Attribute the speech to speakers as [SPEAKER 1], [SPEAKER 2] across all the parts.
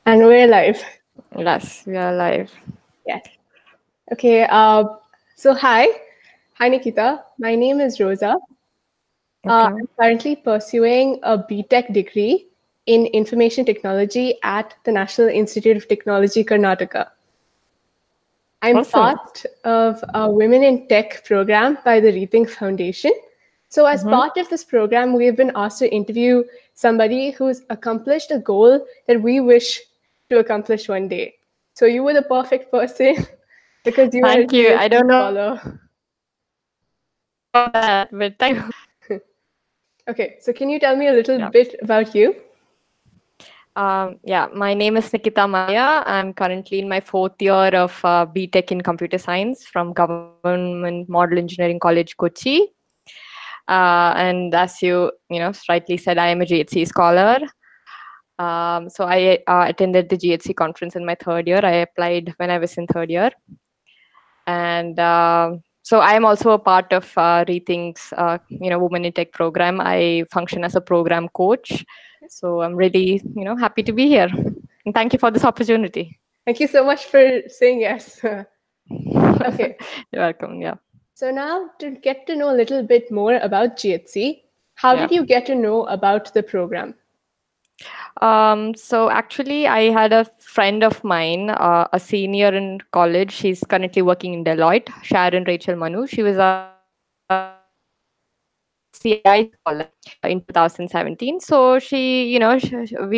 [SPEAKER 1] And we're live.
[SPEAKER 2] Yes, we are live.
[SPEAKER 1] Yes. Okay. So hi. Hi, Nikita. My name is Rosa.
[SPEAKER 2] Okay.
[SPEAKER 1] I'm currently pursuing a BTech degree in Information Technology at the National Institute of Technology, Karnataka. I'm
[SPEAKER 2] Awesome.
[SPEAKER 1] part of a Women in Tech program by the Rethink Foundation. So, as part of this program, we have been asked to interview somebody who's accomplished a goal that we wish to accomplish one day. So, you were the perfect person because you are a
[SPEAKER 2] Thank you. I
[SPEAKER 1] GHC
[SPEAKER 2] don't know
[SPEAKER 1] scholar.
[SPEAKER 2] about that, but thank you.
[SPEAKER 1] Okay, so can you tell me a little
[SPEAKER 2] Yeah.
[SPEAKER 1] bit about you?
[SPEAKER 2] Yeah, my name is Nikita Mallya. I'm currently in my fourth year of BTech in Computer Science from Government Model Engineering College, Kochi. And as you rightly said, I am a GHC scholar. So I attended the GHC conference in my third year. I applied when I was in third year. And so I am also a part of Rethink's Women in Tech program. I function as a program coach. So I'm really happy to be here. And thank you for this opportunity.
[SPEAKER 1] Thank you so much for saying yes. Okay,
[SPEAKER 2] You're welcome. Yeah.
[SPEAKER 1] so now to get to know a little bit more about GHC, how
[SPEAKER 2] Yeah.
[SPEAKER 1] did you get to know about the program?
[SPEAKER 2] So actually, I had a friend of mine, a senior in college. She's currently working in Deloitte, Sharon Rachel Manu. She was a GHCI scholar in 2017. So we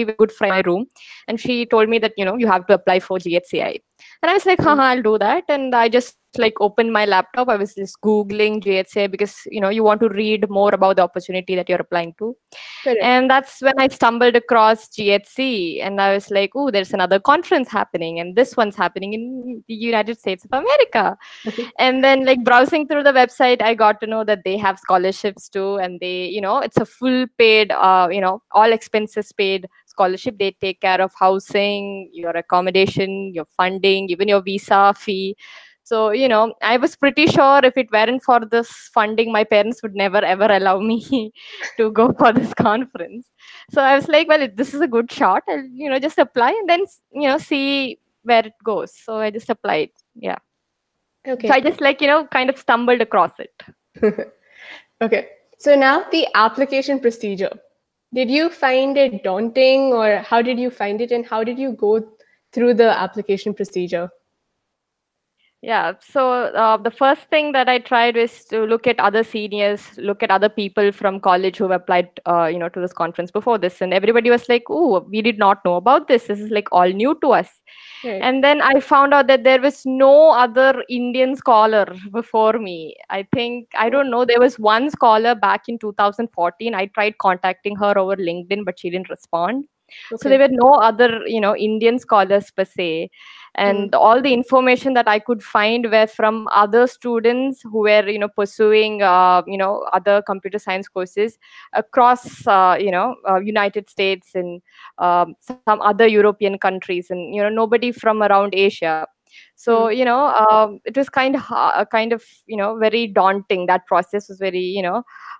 [SPEAKER 2] were good friends in my room, and she told me that you have to apply for GHCI, and I was like, haha, I'll do that. And I just like opened my laptop. I was just googling GHCI because you want to read more about the opportunity that you're applying to.
[SPEAKER 1] Correct.
[SPEAKER 2] And that's when I stumbled across GHC, and I was like, oh, there's another conference happening, and this one's happening in the United States of America. And then, like, browsing through the website, I got to know that they have scholarships too, and it's a full paid, all expenses paid scholarship. They take care of housing, your accommodation, your funding, even your visa fee. So, I was pretty sure if it weren't for this funding, my parents would never ever allow me to go for this conference. So I was like, well, this is a good shot. I'll, just apply and then, see where it goes. So I just applied. Yeah. So I
[SPEAKER 1] Okay.
[SPEAKER 2] just kind of stumbled across it.
[SPEAKER 1] Okay. So now the application procedure. Did you find it daunting or how did you find it and how did you go through the application procedure?
[SPEAKER 2] Yeah. So the first thing that I tried was to look at other seniors, look at other people from college who have applied, to this conference before this, and everybody was like, "Oh, we did not know about this. This is like all new to us."
[SPEAKER 1] Right.
[SPEAKER 2] And then I found out that there was no other Indian scholar before me. I think I don't know. There was one scholar back in 2014. I tried contacting her over LinkedIn, but she didn't respond. So there
[SPEAKER 1] Okay.
[SPEAKER 2] were no other, Indian scholars per se, and all the information that I could find were from other students who were, pursuing, other computer science courses across, United States and some other European countries, and nobody from around Asia. So it was kind of very daunting. That process was very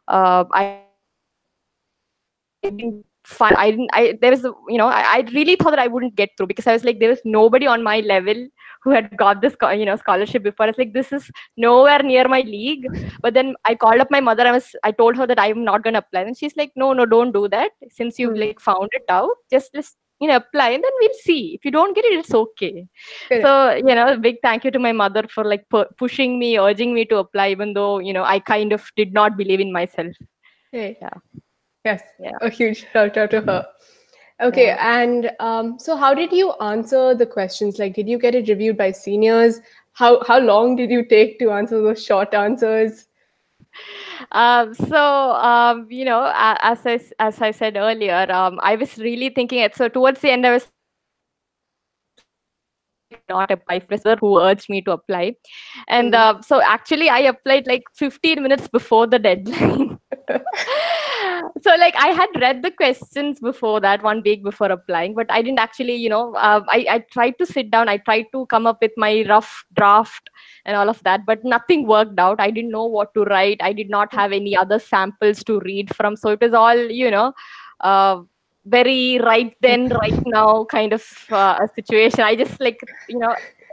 [SPEAKER 2] I didn't find I didn't I there was I really thought that I wouldn't get through because I was like, there was nobody on my level who had got this scholarship before. I was like, this is nowhere near my league. But then I called up my mother. I told her that I'm not going to apply, and she's like, no, don't do that. Since you've like found it out, just apply, and then we'll see. If you don't get it, it's okay.
[SPEAKER 1] Correct.
[SPEAKER 2] So big thank you to my mother for like pushing me, urging me to apply, even though I kind of did not believe in myself.
[SPEAKER 1] Right.
[SPEAKER 2] Yeah.
[SPEAKER 1] Yes.
[SPEAKER 2] Yeah.
[SPEAKER 1] A huge shout out to her. Okay,
[SPEAKER 2] Yeah.
[SPEAKER 1] and so how did you answer the questions? Like, did you get it reviewed by seniors? How long did you take to answer those short answers?
[SPEAKER 2] As I said earlier, I was really thinking it. So towards the end, I was like, not apply for who urged me to apply, and so actually I applied like 15 minutes before the deadline. So like I had read the questions before that, 1 week before applying, but I didn't actually I tried to sit down, I tried to come up with my rough draft and all of that, but nothing worked out. I didn't know what to write. I did not have any other samples to read from, so it was all uh, very right then, right now kind of a situation. I just like,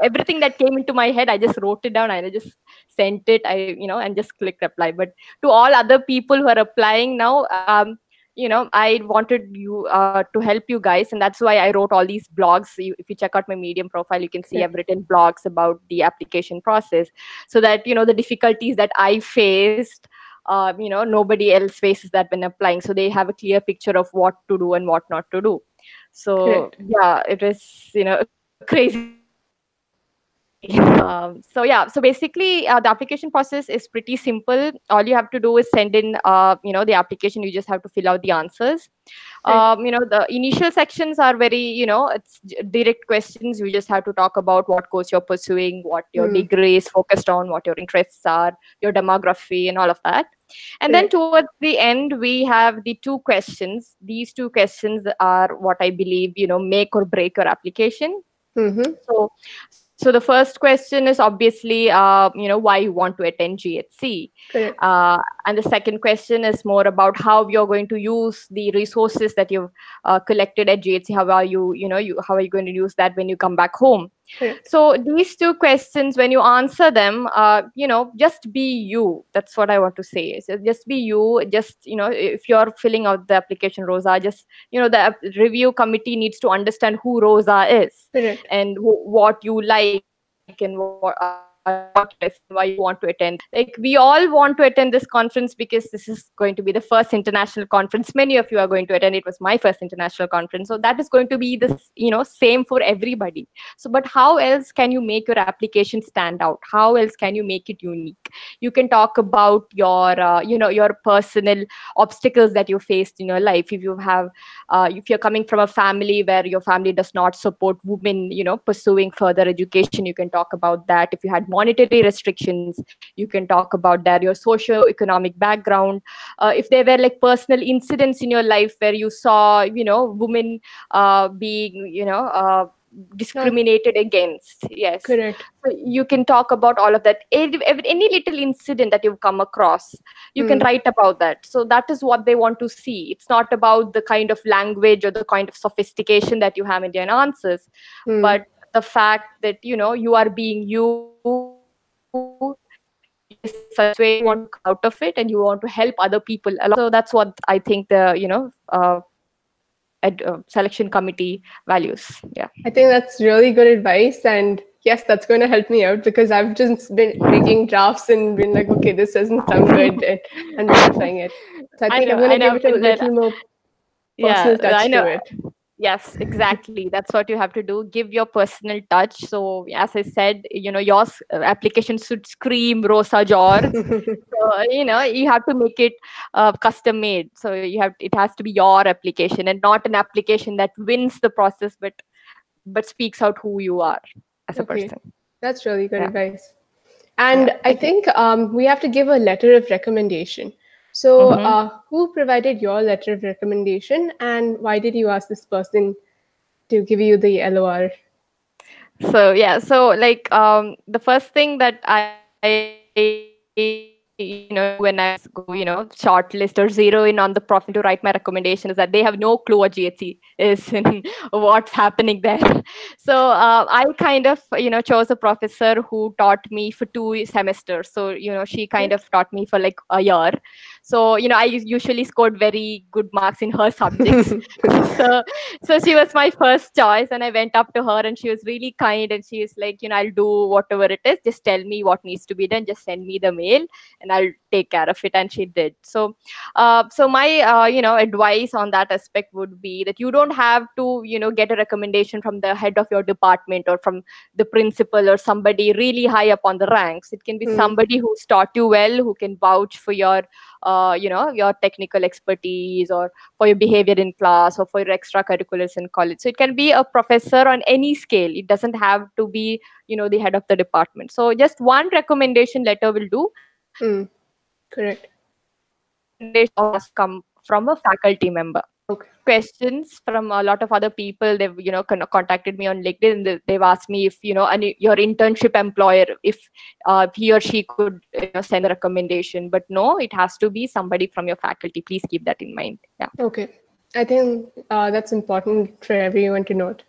[SPEAKER 2] everything that came into my head, I just wrote it down and I just sent it, and just clicked reply. But to all other people who are applying now, I wanted you to help you guys, and that's why I wrote all these blogs. If you check out my Medium profile, you can see I've written blogs about the application process, so that the difficulties that I faced, nobody else faces that when applying, so they have a clear picture of what to do and what not to do. So yeah, it is a crazy so basically the application process is pretty simple. All you have to do is send in the application. You just have to fill out the answers. The initial sections are very, it's direct questions. You just have to talk about what course you're pursuing, what your degree is focused on, what your interests are, your demography, and all of that. And then towards the end, we have the 2 questions. These 2 questions are what I believe, make or break your application. So the first question is obviously, why you want to attend GHC. And the second question is more about how you're going to use the resources that you've collected at GHC. How are you going to use that when you come back home? So these 2 questions, when you answer them, just be you. That's what I want to say. So just be you. Just, if you're filling out the application, Rosa, just, the review committee needs to understand who Rosa is and what you like and why you want to attend. Like, we all want to attend this conference because this is going to be the first international conference many of you are going to attend. It was my first international conference, so that is going to be the same for everybody. So but how else can you make your application stand out? How else can you make it unique? You can talk about your your personal obstacles that you faced in your life. If you have if you're coming from a family where your family does not support women pursuing further education, you can talk about that. If you had monetary restrictions, you can talk about that, your socio-economic background. If there were like personal incidents in your life where you saw women being discriminated against, so you can talk about all of that. Any little incident that you've come across, you can write about that. So that is what they want to see. It's not about the kind of language or the kind of sophistication that you have in your answers, but the fact that you are being you in such way, you want to come out of it and you want to help other people along. So that's what I think the selection committee values. Yeah,
[SPEAKER 1] I think that's really good advice, and yes, that's going to help me out because I've just been making drafts and been like, okay, this doesn't sound good, and modifying it. So I think I'm going to give it a little more personal touch to it.
[SPEAKER 2] Yes, exactly. That's what you have to do. Give your personal touch. So as I said, your application should scream Rosa George. So, you have to make it custom made. So it has to be your application and not an application that wins the process, but speaks out who you are as a person.
[SPEAKER 1] That's really good advice. And I think we have to give a letter of recommendation. So who provided your letter of recommendation, and why did you ask this person to give you the LOR?
[SPEAKER 2] So like the first thing that I when I go shortlist or zero in on the profile to write my recommendation is that they have no clue what GHC is and what's happening there. So I kind of chose a professor who taught me for 2 semesters. So she kind of taught me for like a year. So I usually scored very good marks in her subjects. so she was my first choice, and I went up to her and she was really kind, and she was like, I'll do whatever it is, just tell me what needs to be done, just send me the mail and I'll take care of it. And she did. So my advice on that aspect would be that you don't have to get a recommendation from the head of your department or from the principal or somebody really high up on the ranks. It can be somebody who's taught you well, who can vouch for your your technical expertise or for your behavior in class or for your extracurriculars in college. So it can be a professor on any scale. It doesn't have to be the head of the department. So just one recommendation letter will do.
[SPEAKER 1] Correct.
[SPEAKER 2] Recommendation must come from a faculty member. Questions from a lot of other people. They've contacted me on LinkedIn. They've asked me if your internship employer, if he or she could send a recommendation. But no, it has to be somebody from your faculty. Please keep that in mind. Yeah.
[SPEAKER 1] Okay. I think that's important for everyone to note.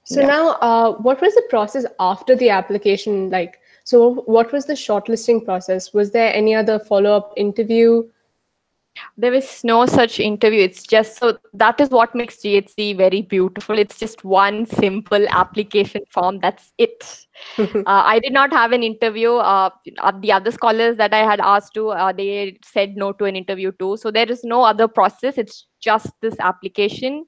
[SPEAKER 1] So
[SPEAKER 2] Yeah.
[SPEAKER 1] now, what was the process after the application like? So what was the shortlisting process? Was there any other follow-up interview?
[SPEAKER 2] There is no such interview. It's just, so that is what makes GHC very beautiful. It's just one simple application form. That's it. I did not have an interview. The other scholars that I had asked to, they said no to an interview too. So there is no other process. It's just this application.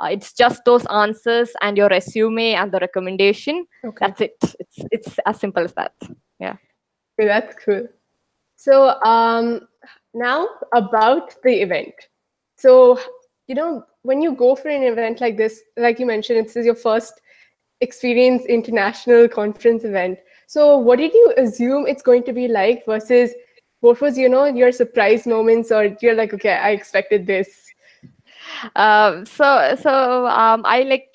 [SPEAKER 2] It's just those answers and your resume and the recommendation.
[SPEAKER 1] Okay.
[SPEAKER 2] That's it. It's as simple as that. Yeah.
[SPEAKER 1] Okay, that's cool. So now about the event. So, when you go for an event like this, like you mentioned, this is your first experience international conference event. So what did you assume it's going to be like versus what was, your surprise moments, or you're like, okay, I expected this?
[SPEAKER 2] I, like,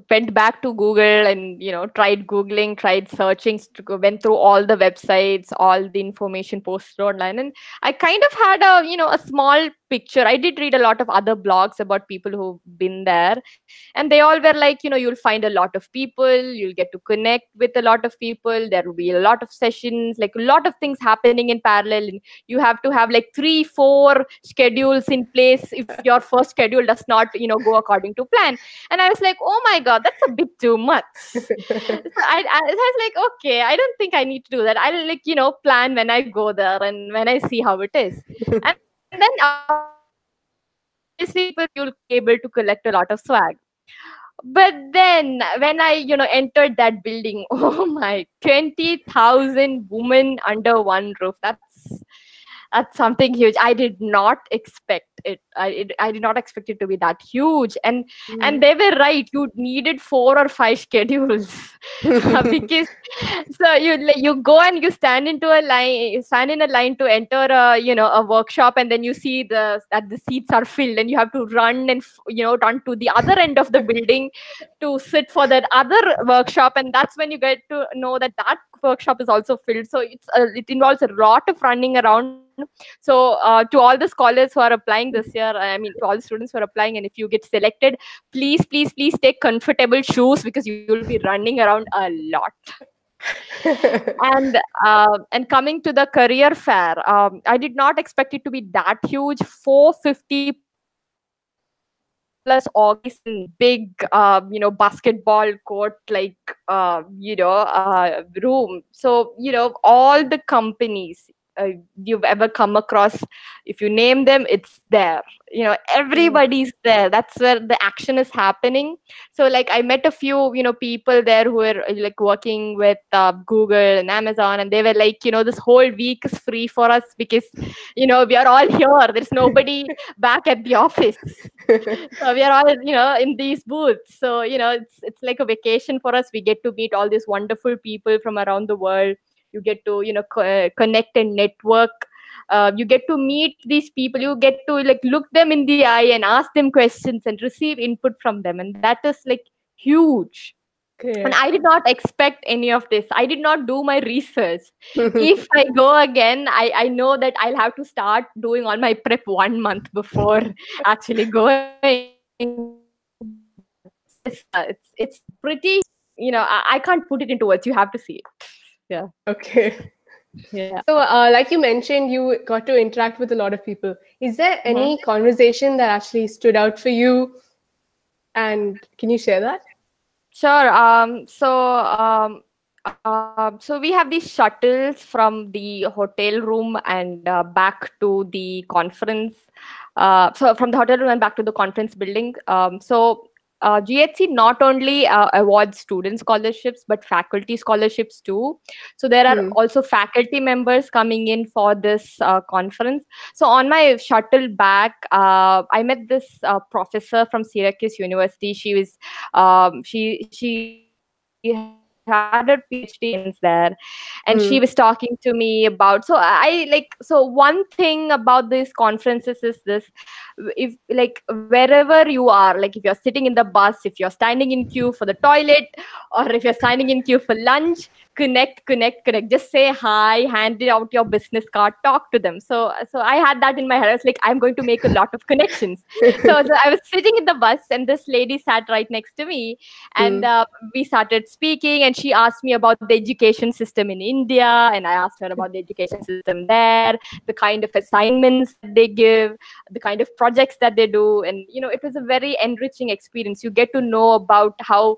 [SPEAKER 2] went back to Google and, tried Googling, tried searching, went through all the websites, all the information posted online. And I kind of had a small picture. I did read a lot of other blogs about people who've been there. And they all were like, you'll find a lot of people, you'll get to connect with a lot of people. There will be a lot of sessions, like a lot of things happening in parallel. And you have to have like 3-4 schedules in place if your first schedule does not, go according to plan. And I was like, oh my God, that's a bit too much. So I was like, okay, I don't think I need to do that. I'll, like, plan when I go there and when I see how it is. And then obviously people, you'll be able to collect a lot of swag. But then when I, entered that building, oh my, 20,000 women under one roof. That's something huge. I did not expect it. I did not expect it to be that huge. And they were right. You needed 4 or 5 schedules because so you go and you stand in a line to enter a workshop, and then you see that the seats are filled, and you have to run and run to the other end of the building to sit for that other workshop, and that's when you get to know that workshop is also filled. So it involves a lot of running around. So to all the scholars who are applying this year, I mean, to all the students who are applying, and if you get selected, please take comfortable shoes, because you will be running around a lot. And coming to the career fair, I did not expect it to be that huge. 450 plus orgs in big basketball court, like room. So all the companies you've ever come across, if you name them, it's there. Everybody's there. That's where the action is happening. So like I met a few people there who were like working with Google and Amazon, and they were like, this whole week is free for us because we are all here. There's nobody back at the office. So we are all in these booths. So it's like a vacation for us. We get to meet all these wonderful people from around the world. You get to connect and network. You get to meet these people. You get to like look them in the eye and ask them questions and receive input from them, and that is like huge.
[SPEAKER 1] Okay.
[SPEAKER 2] And I did not expect any of this. I did not do my research. If I go again, I know that I'll have to start doing all my prep 1 month before actually going. It's pretty, I can't put it into words. You have to see it. Yeah.
[SPEAKER 1] Okay.
[SPEAKER 2] Yeah.
[SPEAKER 1] So, like you mentioned, you got to interact with a lot of people. Is there any conversation that actually stood out for you? And can you share that?
[SPEAKER 2] Sure. So we have these shuttles from the hotel room and back to the conference. So from the hotel room and back to the conference building. GHC not only awards student scholarships, but faculty scholarships too. So there are also faculty members coming in for this conference. So on my shuttle back, I met this professor from Syracuse University. She was she had her PhD friends there, and she was talking to me about. So I like, so one thing about these conferences is this: if like wherever you are, like if you're sitting in the bus, if you're standing in queue for the toilet, or if you're standing in queue for lunch, connect. Just say hi, hand it out your business card, talk to them. So I had that in my head. I was like, I'm going to make a lot of connections. So I was sitting in the bus, and this lady sat right next to me, and we started speaking, and she asked me about the education system in India, and I asked her about the education system there, the kind of assignments that they give, the kind of projects that they do. And it was a very enriching experience. You get to know about how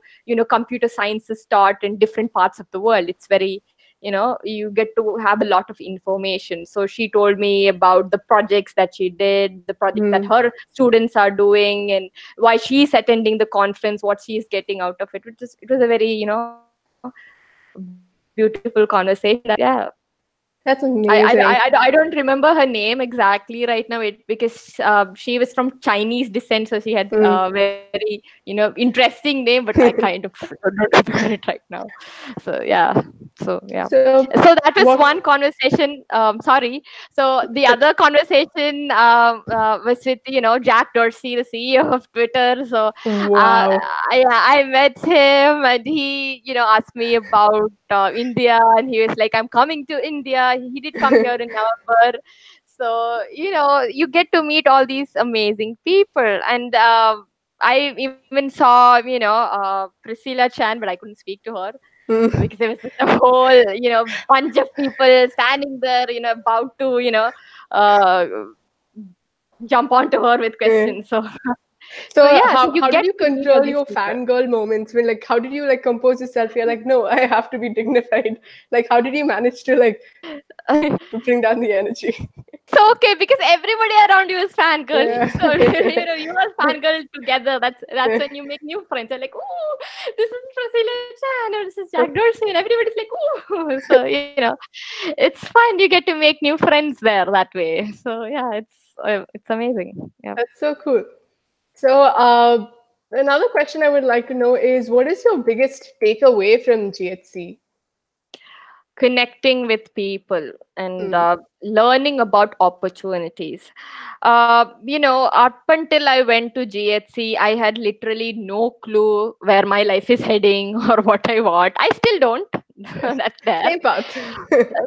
[SPEAKER 2] computer science is taught in different parts of the world. It's very, you get to have a lot of information. So she told me about the projects that she did, the projects that her students are doing, and why she's attending the conference, what she's getting out of it. It was a very, beautiful conversation. Yeah.
[SPEAKER 1] That's amazing.
[SPEAKER 2] I don't remember her name exactly right now, because she was from Chinese descent, so she had a very interesting name, but I kind of don't remember it right now. So yeah, so that was one conversation. Sorry. So the other conversation was with Jack Dorsey, the CEO of Twitter. So
[SPEAKER 1] wow.
[SPEAKER 2] I met him, and he asked me about India, and he was like, I'm coming to India. He did come here in November. So you get to meet all these amazing people. And I even saw Priscilla Chan, but I couldn't speak to her because there was just a whole bunch of people standing there about to uh, jump onto her with questions.
[SPEAKER 1] So how did you control your fangirl moments? When how did you compose yourself? You're like, no, I have to be dignified. How did you manage to bring down the energy?
[SPEAKER 2] So okay, because everybody around you is fangirl. Yeah. So you are fangirl together. That's when you make new friends. You're like, oh, this is Priscilla Chan, or this is Jack Dorsey, and everybody's like, oh. So it's fun. You get to make new friends there that way. So yeah, it's amazing. Yeah,
[SPEAKER 1] that's so cool. So another question I would like to know is, what is your biggest takeaway from GHC?
[SPEAKER 2] Connecting with people and learning about opportunities. Up until I went to GHC, I had literally no clue where my life is heading or what I want. I still don't. That's there.
[SPEAKER 1] Same path.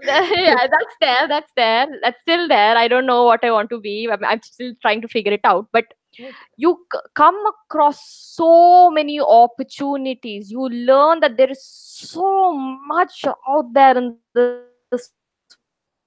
[SPEAKER 2] Yeah, that's there. That's still there. I don't know what I want to be. I'm still trying to figure it out. But you come across so many opportunities. You learn that there is so much out there in this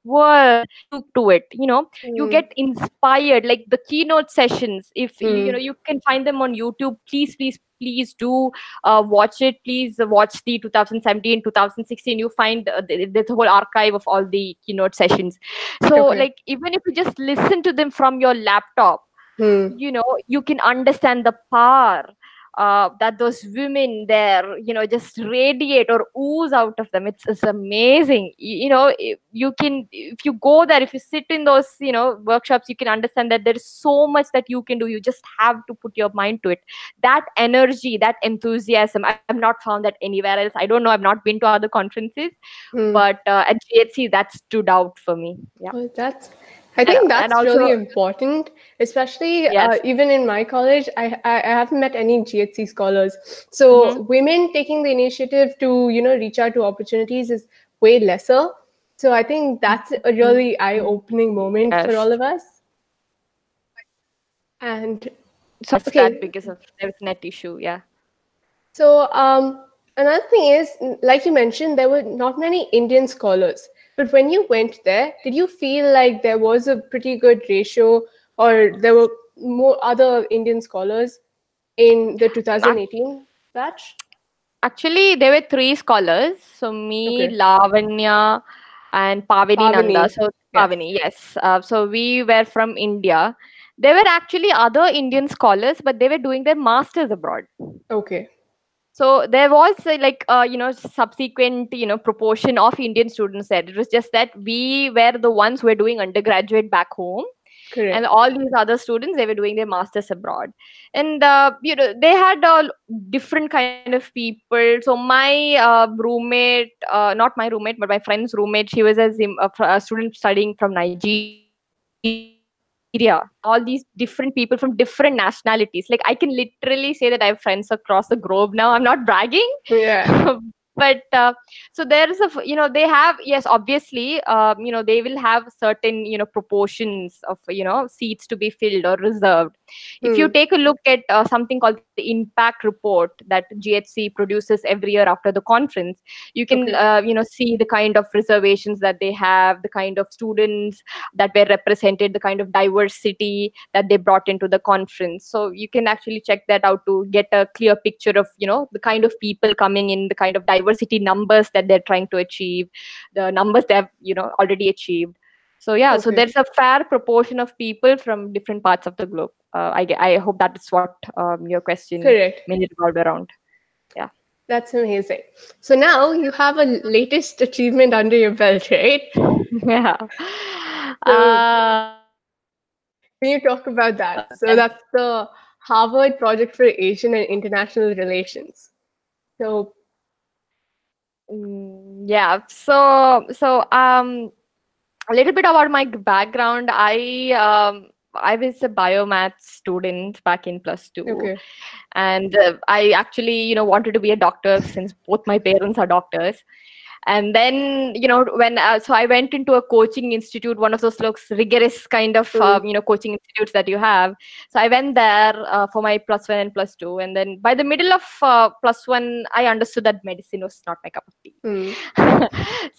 [SPEAKER 2] world to it. You get inspired, like the keynote sessions. If you can find them on YouTube, please do watch it. Please watch the 2017 2016. You find there's a whole archive of all the keynote sessions. So even if you just listen to them from your laptop, you can understand the power that those women there just radiate or ooze out of them. It's amazing. You can, if you go there, if you sit in those workshops, you can understand that there is so much that you can do. You just have to put your mind to it. That energy, that enthusiasm, I've not found that anywhere else. I don't know, I've not been to other conferences, but at GHC that stood out for me. Yeah.
[SPEAKER 1] Well, I think that's also really important, especially even in my college. I haven't met any GHC scholars. So women taking the initiative to reach out to opportunities is way lesser. So I think that's a really eye-opening moment for all of us. And
[SPEAKER 2] so that because of the net issue, yeah.
[SPEAKER 1] So another thing is, like you mentioned, there were not many Indian scholars. But when you went there, did you feel like there was a pretty good ratio, or there were more other Indian scholars in the 2018 batch?
[SPEAKER 2] Actually, there were 3 scholars. So me, Lavanya, and Pavini Nanda. So Pavini, yes. So we were from India. There were actually other Indian scholars, but they were doing their masters abroad.
[SPEAKER 1] Okay.
[SPEAKER 2] So there was subsequent proportion of Indian students there. It was just that we were the ones who were doing undergraduate back home,
[SPEAKER 1] Correct.
[SPEAKER 2] And all these other students, they were doing their masters abroad. And they had different kind of people. So my roommate, not my roommate but my friend's roommate, she was a student studying from Nigeria. All these different people from different nationalities. Like, I can literally say that I have friends across the globe now. I'm not bragging.
[SPEAKER 1] Yeah.
[SPEAKER 2] But so there is they have, yes, obviously, they will have certain proportions of seats to be filled or reserved. If you take a look at something called the impact report that GHC produces every year after the conference, you can
[SPEAKER 1] Okay.
[SPEAKER 2] see the kind of reservations that they have, the kind of students that were represented, the kind of diversity that they brought into the conference. So you can actually check that out to get a clear picture of the kind of people coming in, the kind of diversity numbers that they're trying to achieve, the numbers they have already achieved. So yeah, so
[SPEAKER 1] Okay.
[SPEAKER 2] there's a fair proportion of people from different parts of the globe. I hope that is what your question
[SPEAKER 1] Correct.
[SPEAKER 2] mainly revolved around. Yeah.
[SPEAKER 1] That's amazing. So now you have a latest achievement under your belt, right?
[SPEAKER 2] Yeah.
[SPEAKER 1] So
[SPEAKER 2] Uh,
[SPEAKER 1] can you talk about that? So that's the Harvard Project for Asian and International Relations. So
[SPEAKER 2] yeah. So a little bit about my background. I was a biomath student back in +2,
[SPEAKER 1] okay.
[SPEAKER 2] and I actually wanted to be a doctor since both my parents are doctors. And then when so I went into a coaching institute, one of those looks rigorous kind of coaching institutes that you have. So I went there for my +1 and +2, and then by the middle of +1 I understood that medicine was not my cup of tea.
[SPEAKER 1] Hmm.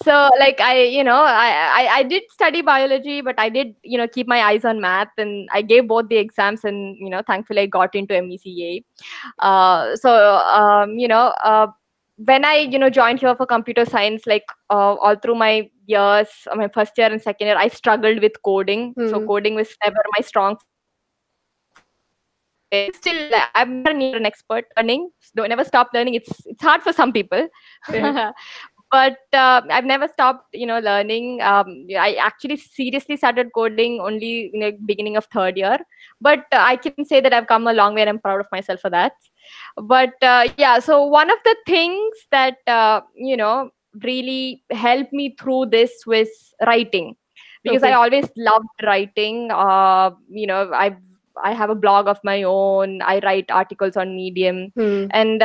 [SPEAKER 2] So like I did study biology, but I did keep my eyes on math, and I gave both the exams, and thankfully I got into MECA. When I joined here for computer science, like all through my years, my first year and second year, I struggled with coding. So coding was never my strong forte. Still, I'm nowhere near an expert. Learning, don't never stop learning. It's hard for some people.
[SPEAKER 1] Right.
[SPEAKER 2] But I've never stopped learning. I actually seriously started coding only in the beginning of third year, but I can say that I've come a long way, and I'm proud of myself for that. But yeah, so one of the things that really helped me through this was writing, because I
[SPEAKER 1] Okay.
[SPEAKER 2] always loved writing. I have a blog of my own. I write articles on Medium,
[SPEAKER 1] Hmm.
[SPEAKER 2] and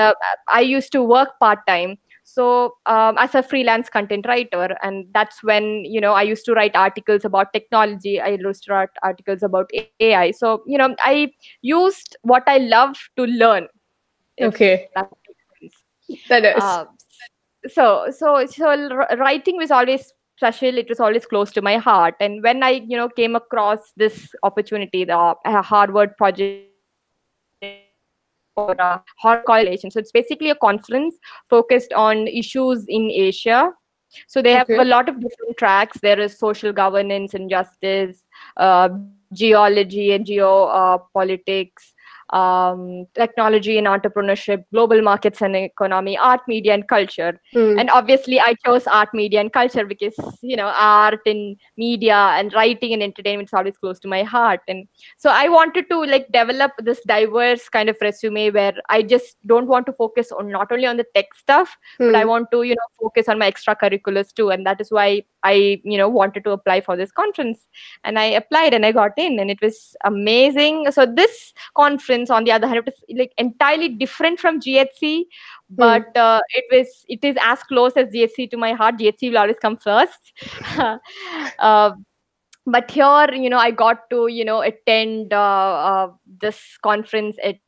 [SPEAKER 2] I used to work part time. So as a freelance content writer, and that's when I used to write articles about technology. I used to write articles about AI. So I used what I love to learn, if
[SPEAKER 1] Okay.
[SPEAKER 2] that makes sense.
[SPEAKER 1] That is.
[SPEAKER 2] Uh, writing was always special. It was always close to my heart. And when I came across this opportunity, the Harvard project for Harvard College. So it's basically a conference focused on issues in Asia. So they have a
[SPEAKER 1] Okay.
[SPEAKER 2] lot of different tracks. There is social governance and justice, geology and geopolitics, technology and entrepreneurship, global markets and economy, art, media, and culture.
[SPEAKER 1] Hmm.
[SPEAKER 2] And obviously, I chose art, media, and culture because art and media and writing and entertainment is always close to my heart. And so I wanted to like develop this diverse kind of resume where I just don't want to focus on not only on the tech stuff, but I
[SPEAKER 1] Hmm.
[SPEAKER 2] want to focus on my extracurriculars too. And that is why I wanted to apply for this conference, and I applied and I got in, and it was amazing. So this conference, on the other hand, it was like entirely different from GHC,
[SPEAKER 1] Hmm.
[SPEAKER 2] but it is as close as GHC to my heart. GHC will always come first. uh, but here I got to attend this conference at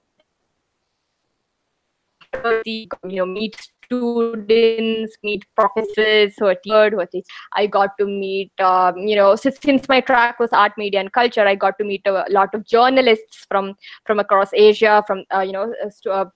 [SPEAKER 2] Harvard University, got meet students, meet professors who are teaching. I got to meet since my track was art, media, and culture, I got to meet a lot of journalists from across Asia, from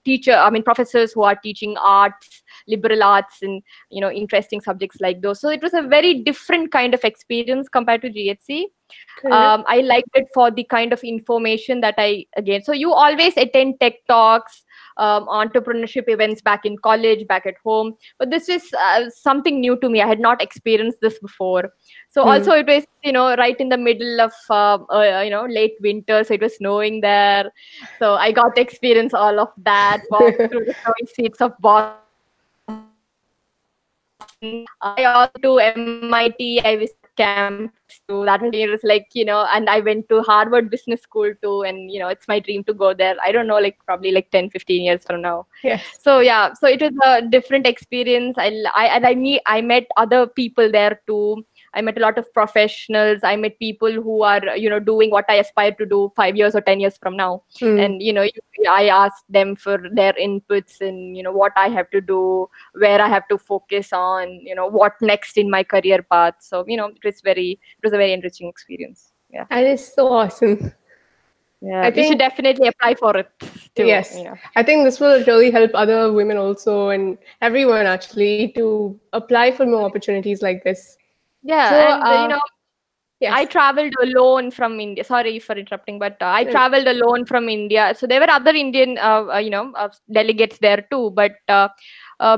[SPEAKER 2] teacher I mean professors who are teaching arts, liberal arts, and interesting subjects like those. So it was a very different kind of experience compared to GHC.
[SPEAKER 1] Correct.
[SPEAKER 2] I liked it for the kind of information that I again. So you always attend tech talks, entrepreneurship events back in college, back at home. But this is something new to me. I had not experienced this before. So also it was, right in the middle of, late winter. So it was snowing there. So I got to experience all of that, walk through the snowy streets of Boston. I also went to MIT. I visited campus too. That was like, and I went to Harvard Business School too. And, it's my dream to go there. I don't know, like probably like 10, 15 years from now.
[SPEAKER 1] Yes.
[SPEAKER 2] So yeah, so it was a different experience. I met other people there too. I met a lot of professionals. I met people who are, doing what I aspire to do 5 years or 10 years from now. And, I asked them for their inputs and, what I have to do, where I have to focus on, what next in my career path. So, it was a very enriching experience. Yeah.
[SPEAKER 1] That is so awesome.
[SPEAKER 2] Yeah, you should definitely apply for it too.
[SPEAKER 1] Yes. I think this will really help other women also, and everyone actually, to apply for more opportunities like this.
[SPEAKER 2] Yeah, so, and yes. I traveled alone from India. Sorry for interrupting, but I traveled alone from India. So there were other Indian, delegates there too. But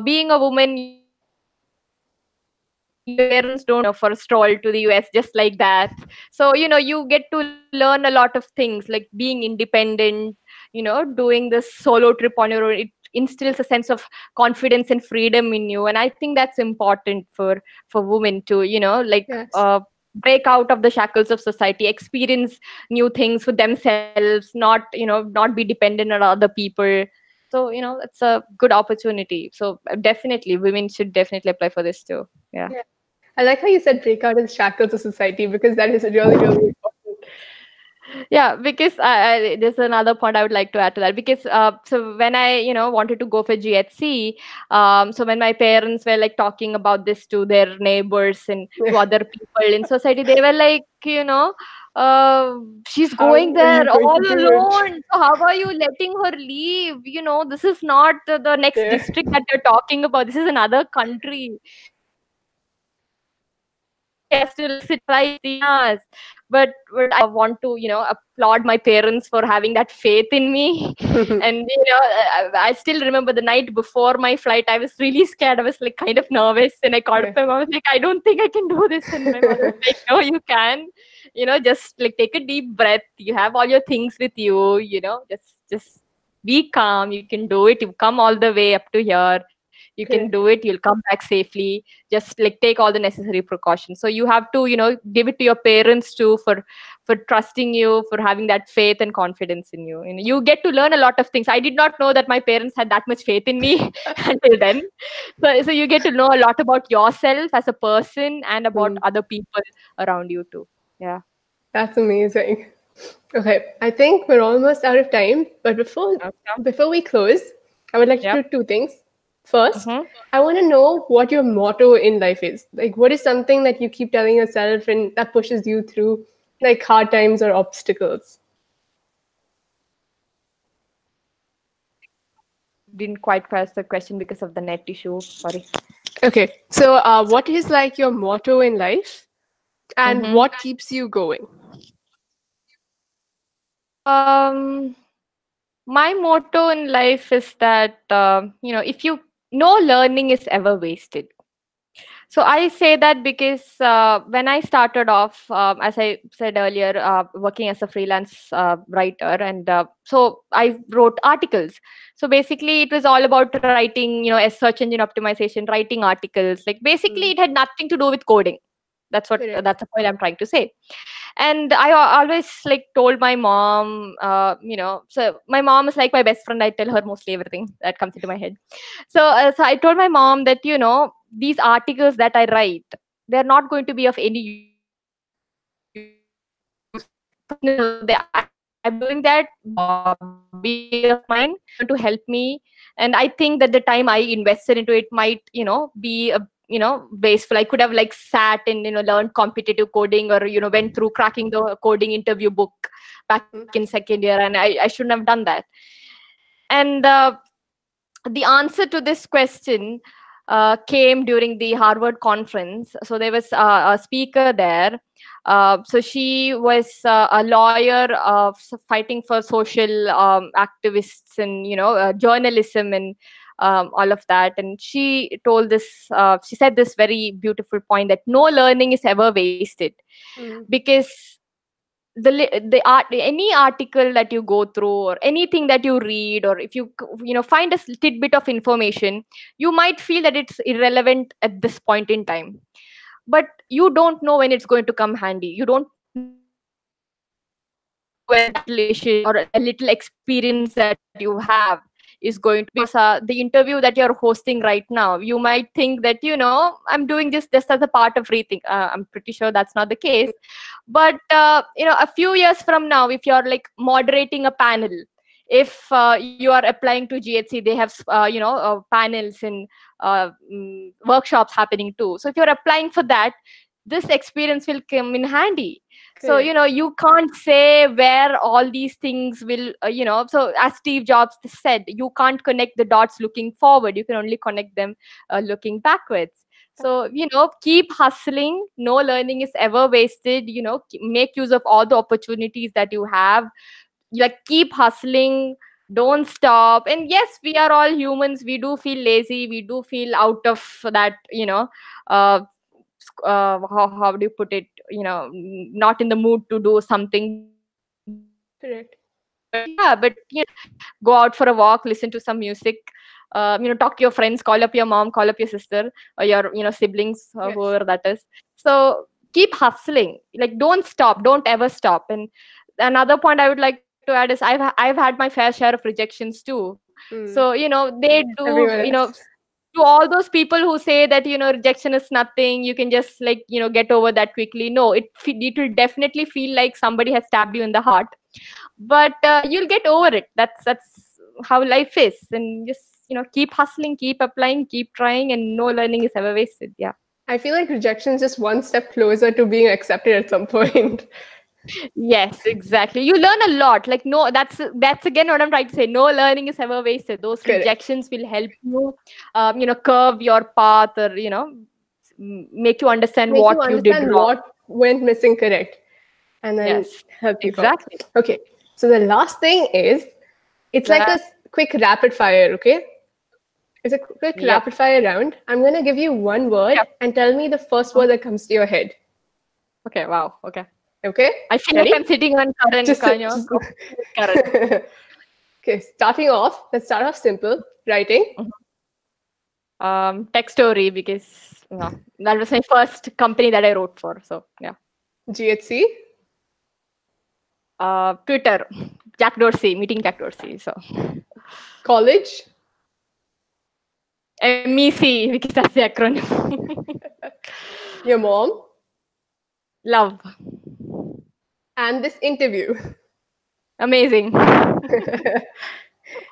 [SPEAKER 2] being a woman, your parents don't for a stroll to the US just like that. So, you get to learn a lot of things like being independent, doing this solo trip on your own. It instills a sense of confidence and freedom in you. And I think that's important for women to, break out of the shackles of society, experience new things for themselves, not be dependent on other people. So, it's a good opportunity. So definitely women should definitely apply for this too. Yeah.
[SPEAKER 1] I like how you said break out of the shackles of society, because that is really, really important.
[SPEAKER 2] Yeah, because there's another point I would like to add to that. Because so when I wanted to go for GHC, so when my parents were like talking about this to their neighbors and to other people in society, they were like, she's going there all alone. So how are you letting her leave? This is not the next district that you're talking about. This is another country. She has to sit like us. But I want to, applaud my parents for having that faith in me. And, I still remember the night before my flight, I was really scared. I was like kind of nervous. And I called my mom. I was like, I don't think I can do this. And my mother was like, no, you can. Just like take a deep breath. You have all your things with you, just be calm. You can do it. You come all the way up to here. You can do it. You'll come back safely. Just like take all the necessary precautions. So you have to, give it to your parents too for trusting you, for having that faith and confidence in you. You get to learn a lot of things. I did not know that my parents had that much faith in me until then. So you get to know a lot about yourself as a person and about other people around you too. Yeah.
[SPEAKER 1] That's amazing. Okay, I think we're almost out of time. But before we close, I would like to do two things. First, I want to know what your motto in life is. Like, what is something that you keep telling yourself and that pushes you through like hard times or obstacles?
[SPEAKER 2] Didn't quite grasp the question because of the net issue. Sorry.
[SPEAKER 1] Okay, so what is like your motto in life, and what keeps you going?
[SPEAKER 2] My motto in life is that if no learning is ever wasted. So I say that because when I started off, as I said earlier, working as a freelance writer, and so I wrote articles. So basically, it was all about writing, a search engine optimization, writing articles. Like basically, it had nothing to do with coding. That's the point I'm trying to say. And I always like told my mom, so my mom is like my best friend. I tell her mostly everything that comes into my head. So I told my mom that, these articles that I write, they're not going to be of any use. I'm doing that hobby of mine to help me. And I think that the time I invested into it might, be a wasteful. I could have like sat and learned competitive coding, or went through cracking the coding interview book back in second year, and I shouldn't have done that. And the answer to this question, came during the Harvard conference. So there was a speaker there. So she was a lawyer fighting for social activists and journalism and all of that. And she told this. She said this very beautiful point that no learning is ever wasted, because the art, any article that you go through or anything that you read, or if you find a tidbit of information, you might feel that it's irrelevant at this point in time, but you don't know when it's going to come handy. You don't when that relation or a little experience that you have is going to, because the interview that you're hosting right now, you might think that I'm doing this just as a part of Rethink. I'm pretty sure that's not the case. But a few years from now, if you're like moderating a panel, if you are applying to GHC, they have panels and workshops happening too. So if you're applying for that, this experience will come in handy. So you can't say where all these things will so as Steve Jobs said, you can't connect the dots looking forward, you can only connect them looking backwards. So keep hustling. No learning is ever wasted. Make use of all the opportunities that you have. Like, keep hustling, don't stop. And yes, we are all humans, we do feel lazy, we do feel out of that how do you put it, not in the mood to do something.
[SPEAKER 1] Correct.
[SPEAKER 2] But go out for a walk, listen to some music, talk to your friends, call up your mom, call up your sister, or your siblings, or
[SPEAKER 1] Yes.
[SPEAKER 2] whoever that is. So keep hustling, like don't stop, don't ever stop. And another point I would like to add is I've had my fair share of rejections too. So they do,
[SPEAKER 1] Everyone else.
[SPEAKER 2] to all those people who say that rejection is nothing, you can just like get over that quickly. No, it will definitely feel like somebody has stabbed you in the heart, but you'll get over it. That's how life is. And just keep hustling, keep applying, keep trying, and no learning is ever wasted. Yeah,
[SPEAKER 1] I feel like rejection is just one step closer to being accepted at some point.
[SPEAKER 2] yes, exactly. You learn a lot. Like, no, that's again what I'm trying to say. No learning is ever wasted. Those
[SPEAKER 1] Correct.
[SPEAKER 2] rejections will help you curve your path, or make you understand what you did wrong.
[SPEAKER 1] What went missing. Correct. And then
[SPEAKER 2] Yes,
[SPEAKER 1] help you
[SPEAKER 2] exactly.
[SPEAKER 1] Okay, so the last thing is, it's like a quick rapid fire. Okay, it's a quick rapid fire round. I'm going to give you one word and tell me the first word that comes to your head.
[SPEAKER 2] Okay, wow, okay.
[SPEAKER 1] Okay,
[SPEAKER 2] I feel like I'm sitting on current.
[SPEAKER 1] Okay, starting off, let's start off simple. Writing.
[SPEAKER 2] Tech story, because that was my first company that I wrote for. So yeah.
[SPEAKER 1] GHC.
[SPEAKER 2] Twitter. Jack Dorsey, meeting Jack Dorsey. So
[SPEAKER 1] College.
[SPEAKER 2] MEC, because that's the acronym.
[SPEAKER 1] Your mom.
[SPEAKER 2] Love.
[SPEAKER 1] And this interview.
[SPEAKER 2] Amazing.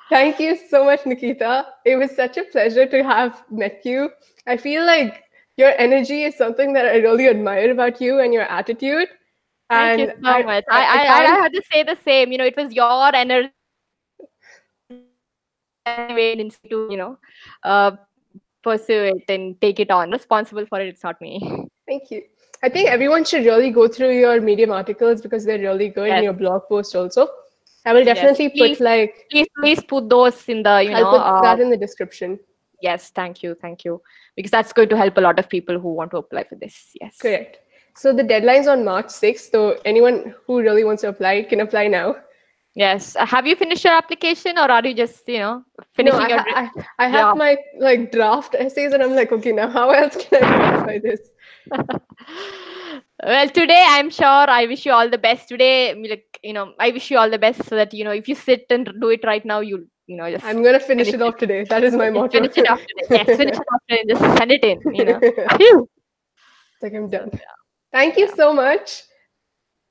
[SPEAKER 1] Thank you so much, Nikita. It was such a pleasure to have met you. I feel like your energy is something that I really admire about you and your attitude.
[SPEAKER 2] Thank you so much. I have to say the same. It was your energy to pursue it and take it on. Responsible for it, it's not me.
[SPEAKER 1] Thank you. I think everyone should really go through your Medium articles because they're really good, and your blog post also. I will definitely put
[SPEAKER 2] please put those in the
[SPEAKER 1] I'll put that in the description.
[SPEAKER 2] Yes, thank you, because that's going to help a lot of people who want to apply for this. Yes,
[SPEAKER 1] correct. So the deadline's on March 6th. So anyone who really wants to apply can apply now.
[SPEAKER 2] Yes. Have you finished your application, or are you just finishing your?
[SPEAKER 1] I have my draft essays, and I'm like, okay, now how else can I modify this?
[SPEAKER 2] Well, today I'm sure I wish you all the best. Today, I wish you all the best, so that if you sit and do it right now, just.
[SPEAKER 1] I'm gonna finish it off today. That is my motto.
[SPEAKER 2] Finish it off today. Yes, finish it off today. Just send it in.
[SPEAKER 1] It's like I'm done. Thank you so much.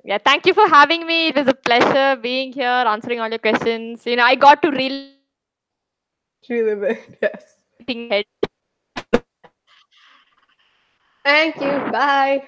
[SPEAKER 2] Yeah, thank you for having me. It was a pleasure being here, answering all your questions. I got to relive
[SPEAKER 1] it. Yes. Thank you. Bye.